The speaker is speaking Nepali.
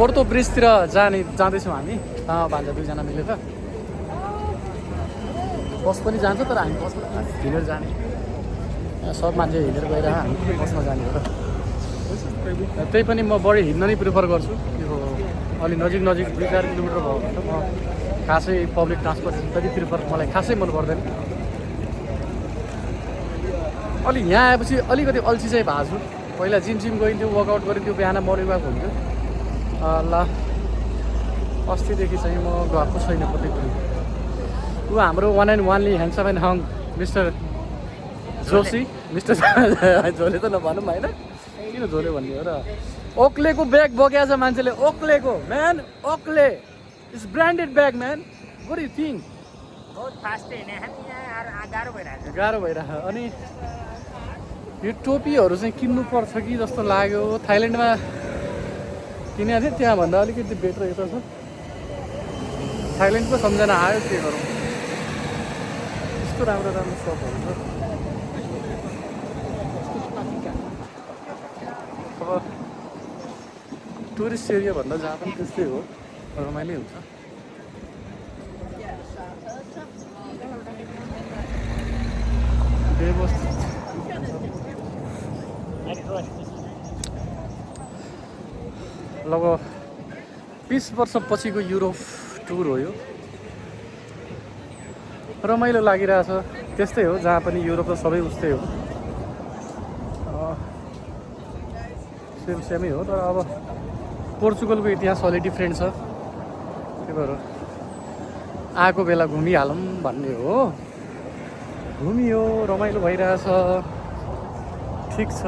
पोर्तो ब्रिजतिर जाँदैछौँ हामी भान्जा दुईजना मिलेर। बस पनि जान्छ तर हामी बसमा हिँडेर जाने। यहाँ सब मान्छे हिँडेर गएर हामी पनि बसमा जाने हो र। त्यही पनि म बढी हिँड्न नै प्रिफर गर्छु। यो अलि नजिक 2-4 किलोमिटर भयो भने त म खासै पब्लिक ट्रान्सपोर्टेसन पनि प्रिफर मलाई खासै मन पर्दैन। अलि यहाँ आएपछि अलिकति अल्छी चाहिँ भएको छु। पहिला जिम गइन्थ्यो, वर्कआउट गरिन्थ्यो, बिहान मर्निङ वाक हुन्थ्यो। ल अस्तिदेखि चाहिँ म गएको छैन कतै पनि। ऊ हाम्रो 1 and only ह्यान्डसम एन्ड हङ मिस्टर जोशी, मिस्टर झोले त नभनौँ होइन, किन झोले भन्ने हो र। ओक्लेको ब्याग बोकेको छ मान्छेले, ओक्लेको man, Oakley it's branded bag man. What do you think? बहुत फास्ट हिँड्ने यहाँ गाह्रो भइरहेको छ। गाह्रो भइरहेको। अनि यो टोपीहरू चाहिँ किन्नु पर्छ कि जस्तो लाग्यो। थाइल्यान्डमा किनेको थिएँ, त्यहाँभन्दा अलिकति बेटर यता छ। थाइल्यान्डको सम्झना आयो, के गरौँ। यस्तो राम्रो सपहरू छ। अब टुरिस्ट एरिया भन्दा जहाँ पनि त्यस्तै हो, रमाइलो हुन्छ। व्यवस्थित लगभग 20 वर्ष पछिको युरोप टुर हो यो। रमाइलो लागिरहेछ। त्यस्तै हो जहाँ पनि युरोप त सबै उस्तै हो, सेमै हो। तर अब पोर्चुगलको इतिहास अलि डिफ्रेन्ट छ। त्यही भएर आएको बेला घुमिहालौँ भन्ने हो। घुमियो, रमाइलो भइरहेछ, ठिक छ।